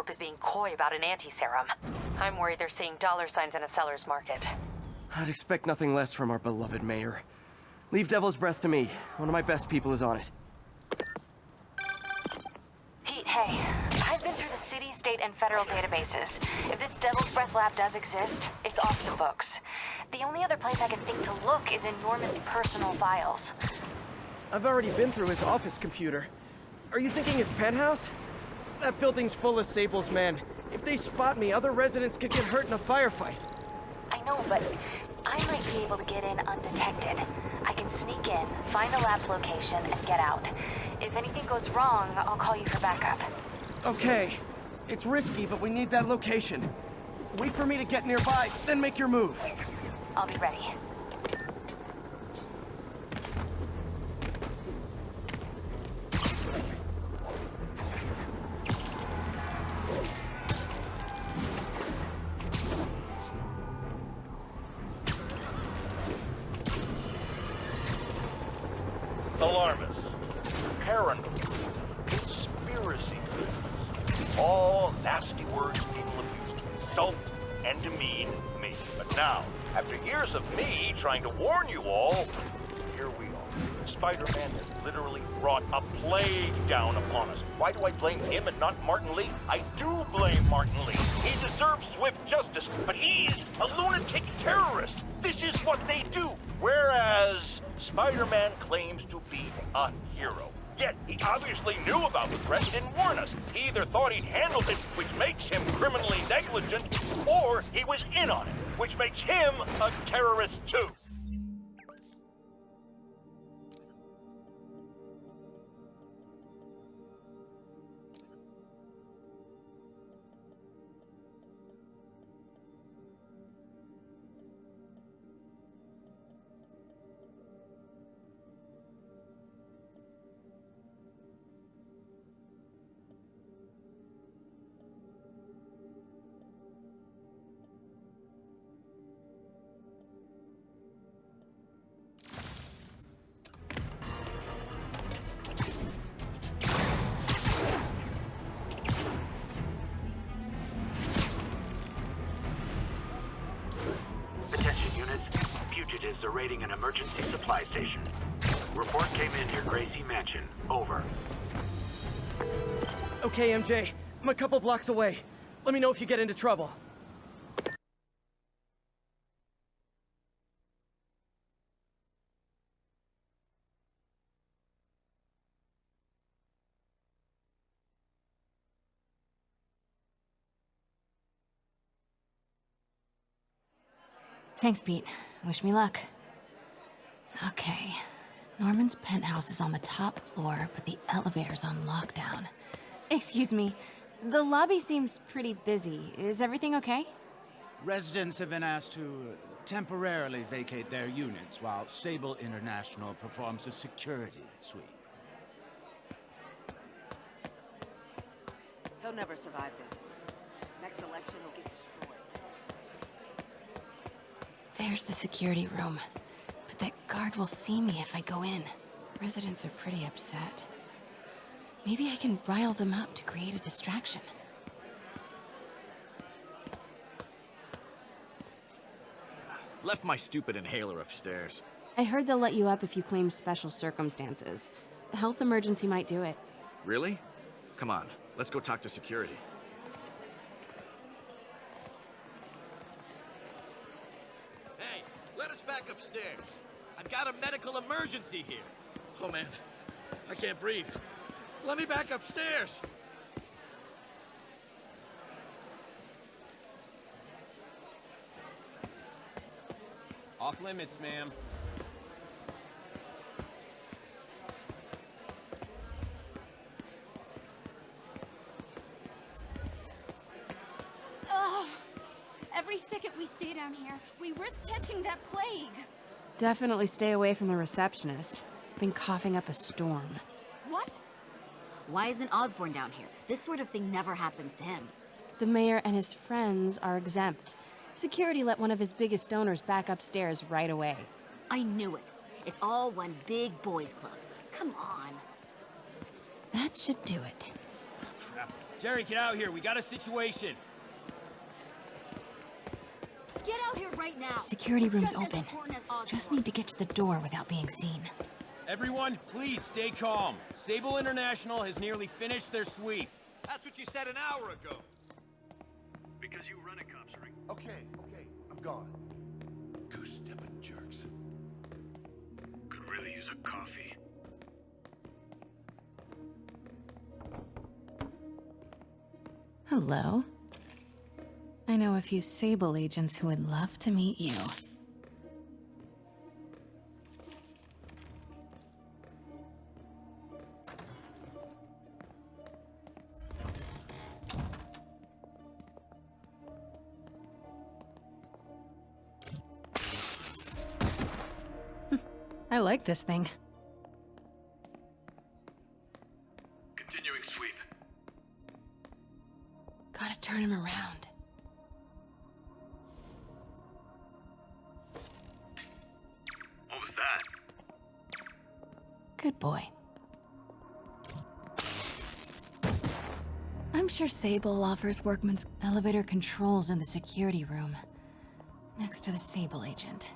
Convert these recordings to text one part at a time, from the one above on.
Oscorp is being coy about an anti-serum. I'm worried they're seeing dollar signs in a seller's market. I'd expect nothing less from our beloved mayor. Leave Devil's Breath to me. One of my best people is on it. Pete, hey. I've been through the city, state, and federal databases. If this Devil's Breath lab does exist, it's off the books. The only other place I can think to look is in Norman's personal files. I've already been through his office computer. Are you thinking his penthouse? That building's full of Sable's men. If they spot me, other residents could get hurt in a firefight. I know, but I might be able to get in undetected. I can sneak in, find the lab's location, and get out. If anything goes wrong, I'll call you for backup. Okay. It's risky, but we need that location. Wait for me to get nearby, then make your move. I'll be ready. Alarmists, paranoid, conspiracy theories, all nasty words people have used to insult and demean me. But now, after years of me trying to warn you all, here we are. Spider-Man has literally brought a plague down upon us. Why do I blame him and not Martin Lee? I do blame Martin Lee. He deserves swift justice, but he's a lunatic terrorist. This is what they do. Whereas Spider-Man claims to be a hero. Yet, he obviously knew about the threat and didn't warn us. He either thought he'd handled it, which makes him criminally negligent, or he was in on it, which makes him a terrorist too. Fugitives are raiding an emergency supply station. Report came in near Gracie Mansion. Over. Okay, MJ. I'm a couple blocks away. Let me know if you get into trouble. Thanks, Pete. Wish me luck. Okay. Norman's penthouse is on the top floor, but the elevator's on lockdown. Excuse me. The lobby seems pretty busy. Is everything okay? Residents have been asked to temporarily vacate their units while Sable International performs a security sweep. He'll never survive this. Next election, he'll get destroyed. There's the security room. But that guard will see me if I go in. Residents are pretty upset. Maybe I can rile them up to create a distraction. Left my stupid inhaler upstairs. I heard they'll let you up if you claim special circumstances. The health emergency might do it. Really? Come on, let's go talk to security. Hey, let us back upstairs. I've got a medical emergency here. Oh man, I can't breathe. Let me back upstairs. Off limits, ma'am. Ugh. Every second we stay down here, we risk catching that plague. Definitely stay away from the receptionist. Been coughing up a storm. What? Why isn't Osborn down here? This sort of thing never happens to him. The mayor and his friends are exempt. Security let one of his biggest donors back upstairs right away. I knew it. It's all one big boys club. Come on. That should do it. Crap. Jerry, get out here. We got a situation. Get out here right now! Security room's Just as open. important as Oscorp. Just need to get to the door without being seen. Everyone, please stay calm. Sable International has nearly finished their sweep. That's what you said an hour ago. Because you run a cops ring. Okay, I'm gone. Goose-stepping jerks. Could really use a coffee. Hello. I know a few Sable agents who would love to meet you. I like this thing. Continuing sweep. Gotta turn him around. What was that? Good boy. I'm sure Sable offers workman's elevator controls in the security room, next to the Sable agent.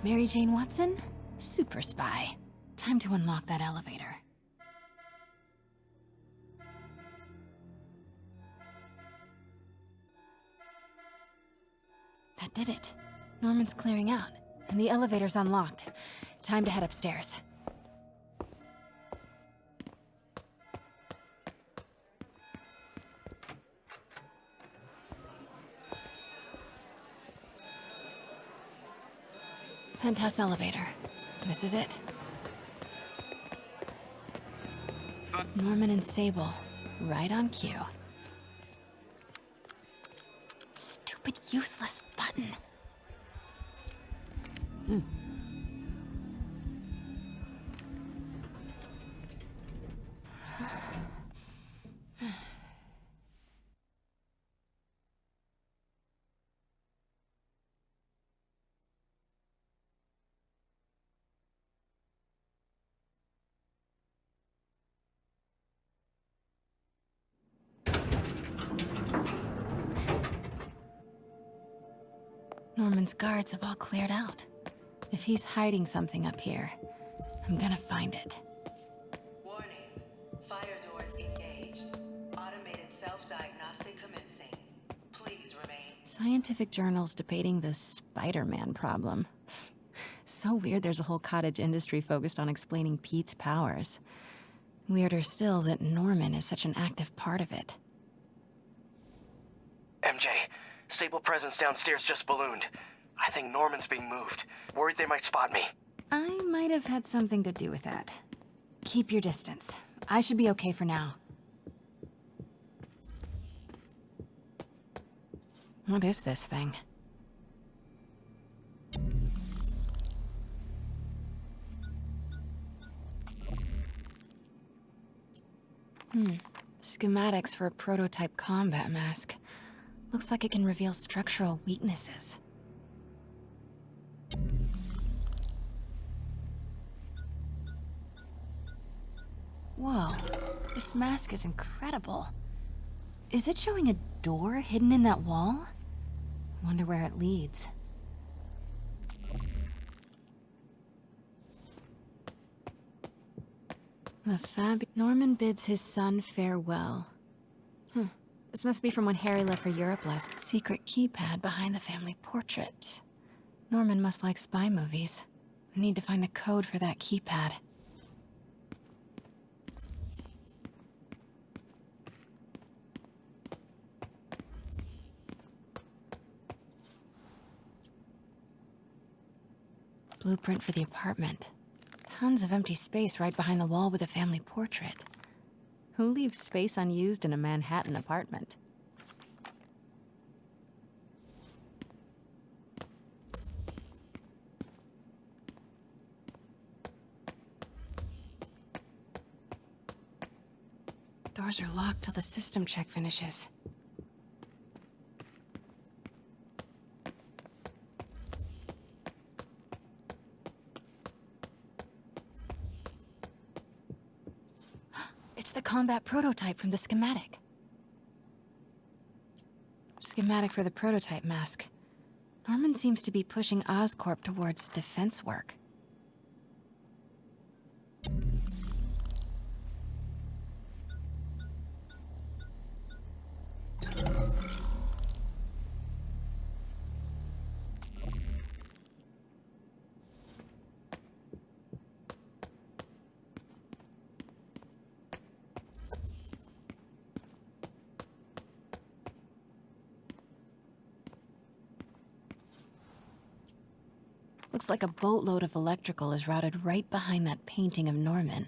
Mary Jane Watson? Super spy. Time to unlock that elevator. That did it. Norman's clearing out, and the elevator's unlocked. Time to head upstairs. Penthouse elevator. This is it. Norman and Sable, right on cue. Stupid, useless button. Norman's guards have all cleared out. If he's hiding something up here, I'm gonna find it. Warning. Fire doors engaged. Automated self-diagnostic commencing. Please remain. Scientific journals debating the Spider-Man problem. So weird there's a whole cottage industry focused on explaining Pete's powers. Weirder still that Norman is such an active part of it. MJ, Sable presence downstairs just ballooned. I think Norman's being moved. Worried they might spot me. I might have had something to do with that. Keep your distance. I should be okay for now. What is this thing? Schematics for a prototype combat mask. Looks like it can reveal structural weaknesses. Whoa, this mask is incredible. Is it showing a door hidden in that wall? Wonder where it leads. Norman bids his son farewell. This must be from when Harry left for Europe last. Secret keypad behind the family portrait. Norman must like spy movies. I need to find the code for that keypad. Blueprint for the apartment. Tons of empty space right behind the wall with a family portrait. Who leaves space unused in a Manhattan apartment? Doors are locked till the system check finishes. It's combat prototype from the schematic. Schematic for the prototype mask. Norman seems to be pushing Oscorp towards defense work. Looks like a boatload of electrical is routed right behind that painting of Norman.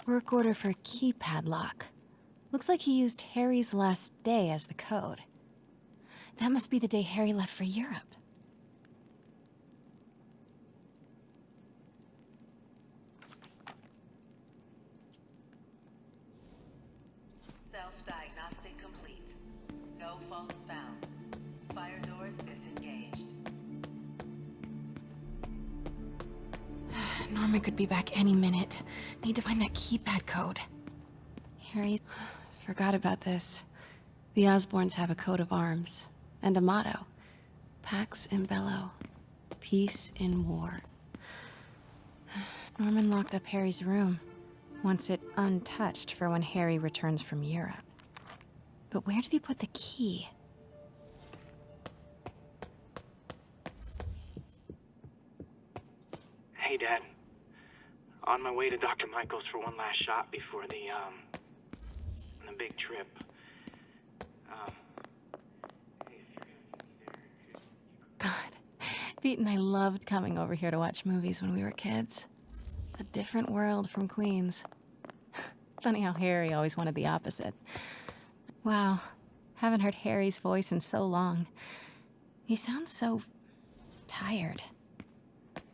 Work order for keypad lock. Looks like he used Harry's last day as the code. That must be the day Harry left for Europe. Self-diagnostic complete. No faults found. Fire doors disengaged. Norman could be back any minute. Need to find that keypad code. Harry... Forgot about this. The Osborns have a coat of arms. And a motto. Pax in bello. Peace in war. Norman locked up Harry's room. Wants it untouched for when Harry returns from Europe. But where did he put the key? Hey, Dad. On my way to Dr. Michael's for one last shot before the big trip. God, Pete and I loved coming over here to watch movies when we were kids. A different world from Queens. Funny how Harry always wanted the opposite. Wow, haven't heard Harry's voice in so long. He sounds so... tired.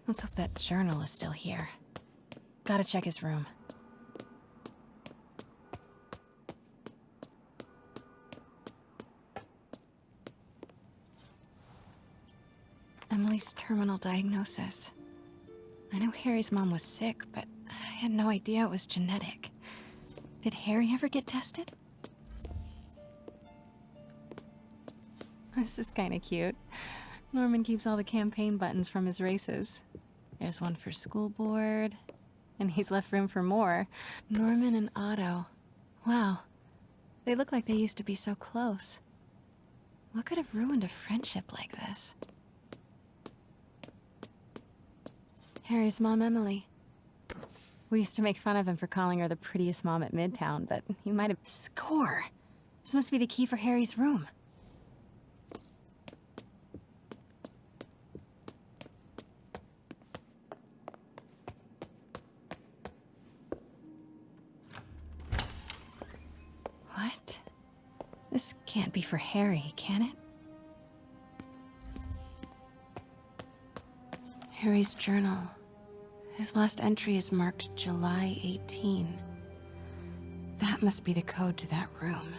Let's hope that journal is still here. Gotta check his room. Emily's terminal diagnosis. I know Harry's mom was sick, but I had no idea it was genetic. Did Harry ever get tested? This is kinda cute. Norman keeps all the campaign buttons from his races. There's one for school board, and he's left room for more. Norman and Otto. Wow. They look like they used to be so close. What could have ruined a friendship like this? Harry's mom, Emily. We used to make fun of him for calling her the prettiest mom at Midtown, but he might have... Score! This must be the key for Harry's room. What? This can't be for Harry, can it? Harry's journal. His last entry is marked July 18. That must be the code to that room.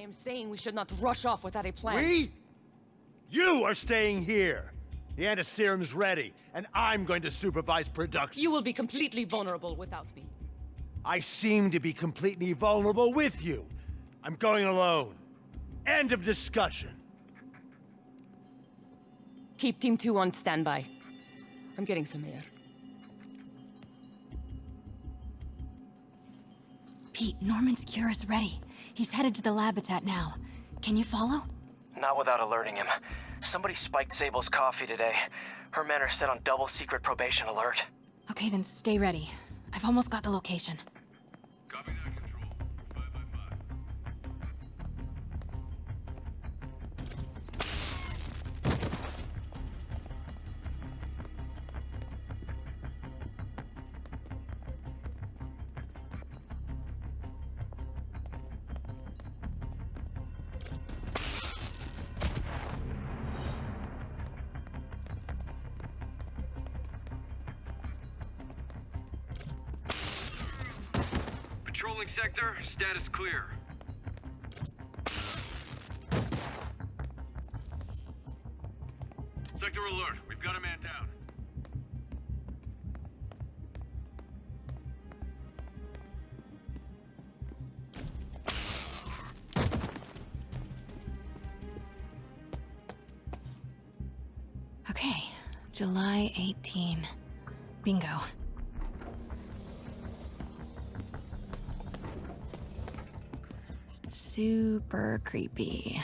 am saying we should not rush off without a plan. We? You are staying here. The antiserum's ready, and I'm going to supervise production. You will be completely vulnerable without me. I seem to be completely vulnerable with you. I'm going alone. End of discussion. Keep Team 2 on standby. I'm getting some air. Pete, Norman's cure is ready. He's headed to the lab it's at now. Can you follow? Not without alerting him. Somebody spiked Sable's coffee today. Her men are set on double secret probation alert. Okay, then stay ready. I've almost got the location. Copy that, Control. 555. Patrolling sector, status clear. Sector alert, we've got a man down. Okay, July 18. Bingo. Super creepy.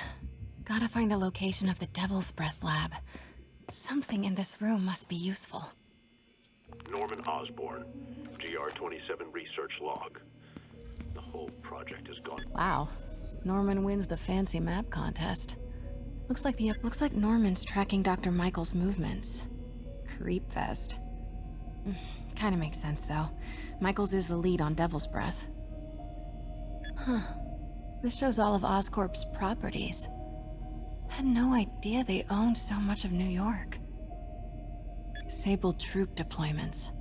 Gotta find the location of the Devil's Breath lab. Something in this room must be useful. Norman Osborn, GR-27 research log. The whole project has gone. Wow. Norman wins the fancy map contest. Looks like Norman's tracking Dr. Michael's movements. Creepfest. Kinda makes sense, though. Michaels is the lead on Devil's Breath. Huh. This shows all of Oscorp's properties. Had no idea they owned so much of New York. Sable troop deployments.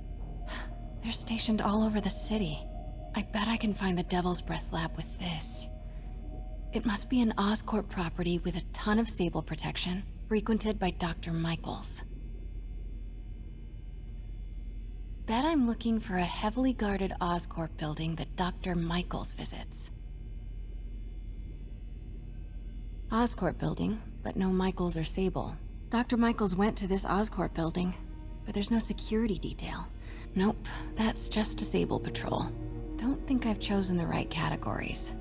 They're stationed all over the city. I bet I can find the Devil's Breath lab with this. It must be an Oscorp property with a ton of Sable protection, frequented by Dr. Michaels. Bet I'm looking for a heavily guarded Oscorp building that Dr. Michaels visits. Oscorp building, but no Michaels or Sable. Dr. Michaels went to this Oscorp building, but there's no security detail. Nope, that's just a Sable patrol. Don't think I've chosen the right categories.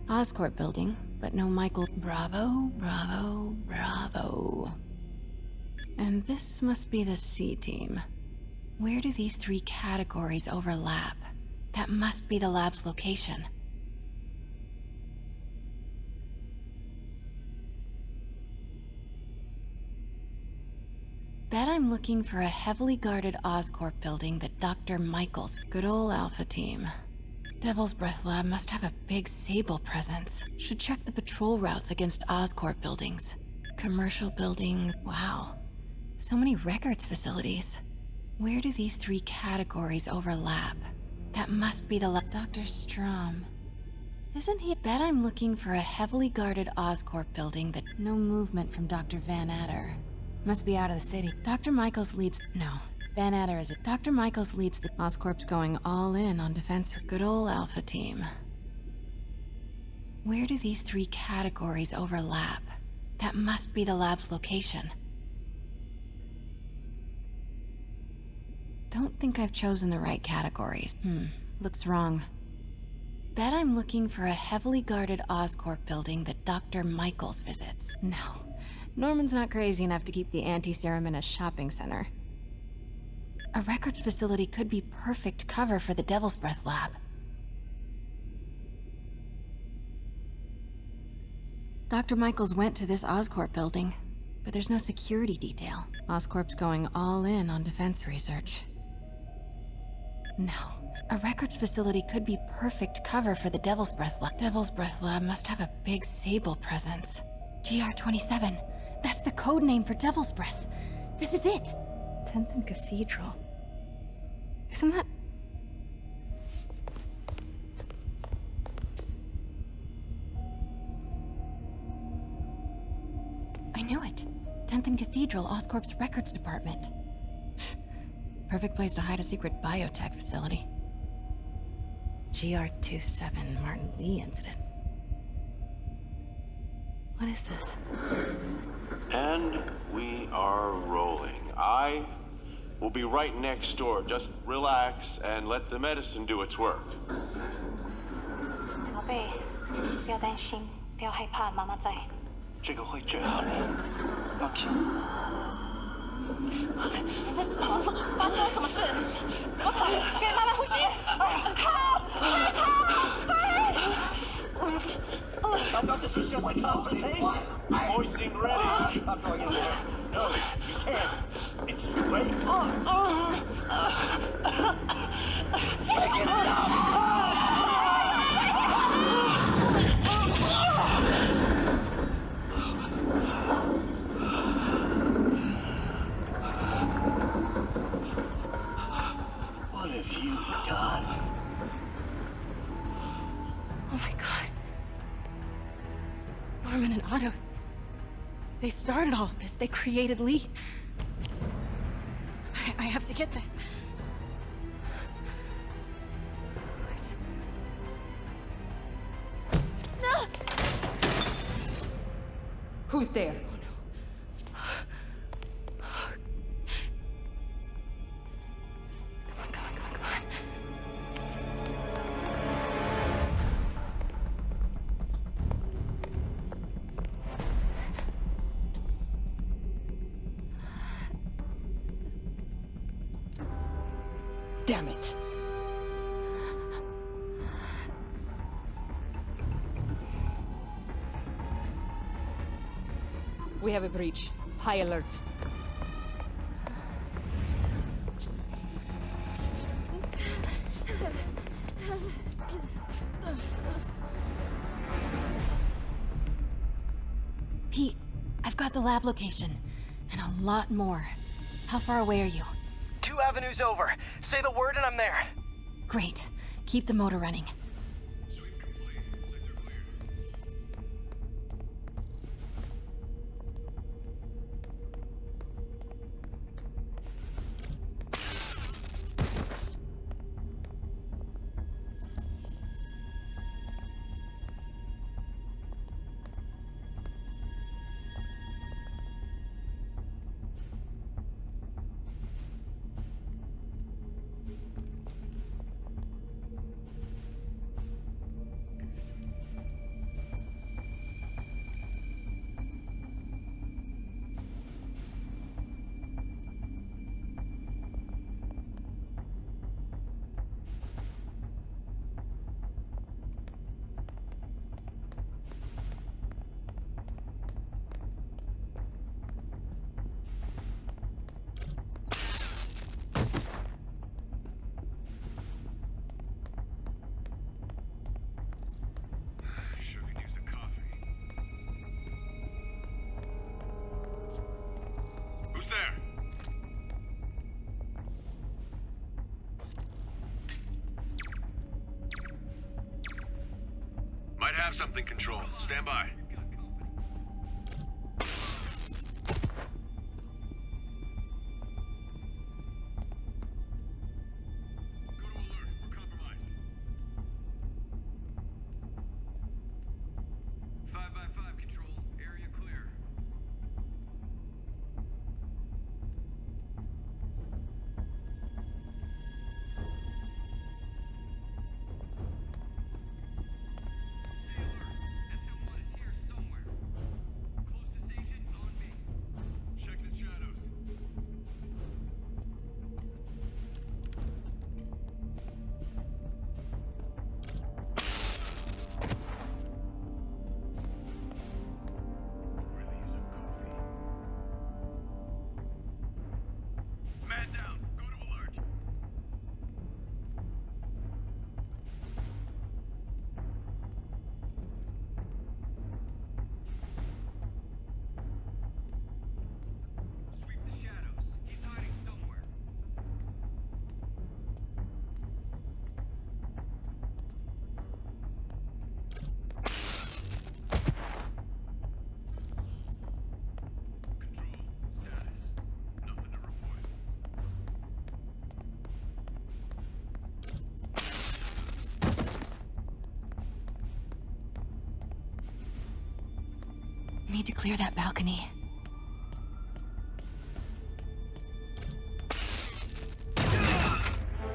Oscorp building, but no Michael. Bravo, bravo, bravo. And this must be the C team. Where do these three categories overlap? That must be the lab's location. Bet I'm looking for a heavily guarded Oscorp building that Dr. Michaels. Good ol' Alpha team. Devil's Breath lab must have a big Sable presence. Should check the patrol routes against Oscorp buildings. Commercial building. Wow. So many records facilities. Where do these three categories overlap? That must be the lab. Dr. Strom. Isn't he? Bet I'm looking for a heavily guarded Oscorp building that. No movement from Dr. Van Adder. Must be out of the city. Dr. Michaels leads. No. Van Adder is it. Dr. Michaels leads the. Oscorp's going all in on defense. Good ol' Alpha team. Where do these three categories overlap? That must be the lab's location. Don't think I've chosen the right categories. Looks wrong. Bet I'm looking for a heavily guarded Oscorp building that Dr. Michaels visits. No. Norman's not crazy enough to keep the anti-serum in a shopping center. A records facility could be perfect cover for the Devil's Breath lab. Dr. Michaels went to this Oscorp building, but there's no security detail. Oscorp's going all in on defense research. No. A records facility could be perfect cover for the Devil's Breath lab. Devil's Breath lab must have a big Sable presence. GR-27. That's the code name for Devil's Breath. This is it. 10th and Cathedral. Isn't that... I knew it. 10th and Cathedral, Oscorp's records department. Perfect place to hide a secret biotech facility. GR27 Martin Lee incident. What is this? And we are rolling. I will be right next door. Just relax and let the medicine do its work. 宝贝，不要担心，不要害怕，妈妈在。这个会治好你，放心。你在什么？发生了什么事？怎么喘？给妈妈呼吸！I've got this is just like consultation. Hoisting ready. I'm going in there. No, you can't. It's too late. Make it stop. What have you done? Oh my god. Norman and Otto. They started all of this. They created Lee. I have to get this. No! Who's there? Damn it. We have a breach. High alert. Pete, I've got the lab location. And a lot more. How far away are you? 2 avenues over. Say the word and I'm there. Great. Keep the motor running. Might have something, Control. Stand by. Stay alert. SM1 is here, need to clear that balcony.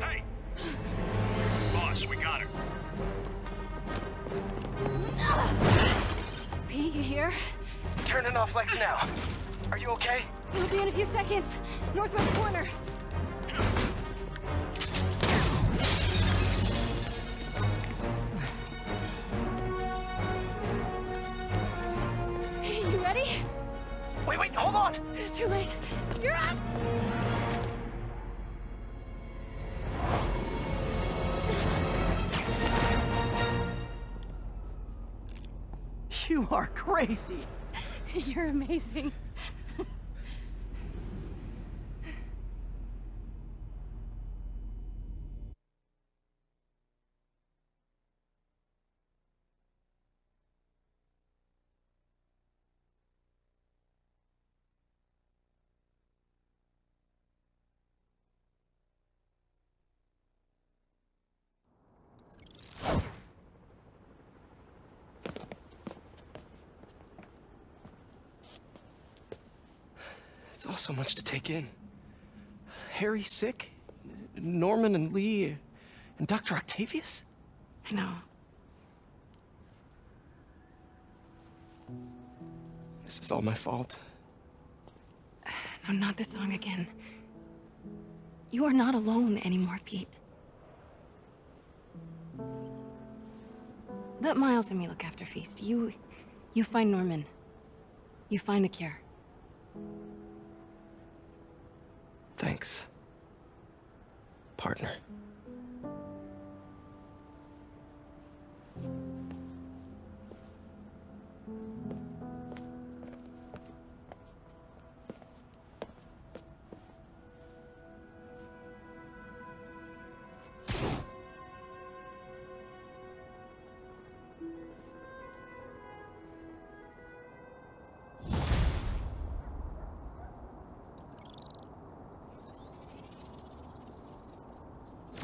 Hey! Boss, we got her. Pete, you here? Turning off Lex now. Are you okay? We'll be in a few seconds. Northwest corner. You ready? Wait, hold on! It's too late. You're up! You are crazy! You're amazing. It's all so much to take in. Harry sick? Norman and Lee and Dr. Octavius? I know. This is all my fault. No, not this song again. You are not alone anymore, Pete. Let Miles and me look after Feast. You find Norman. You find the cure. Thanks, partner.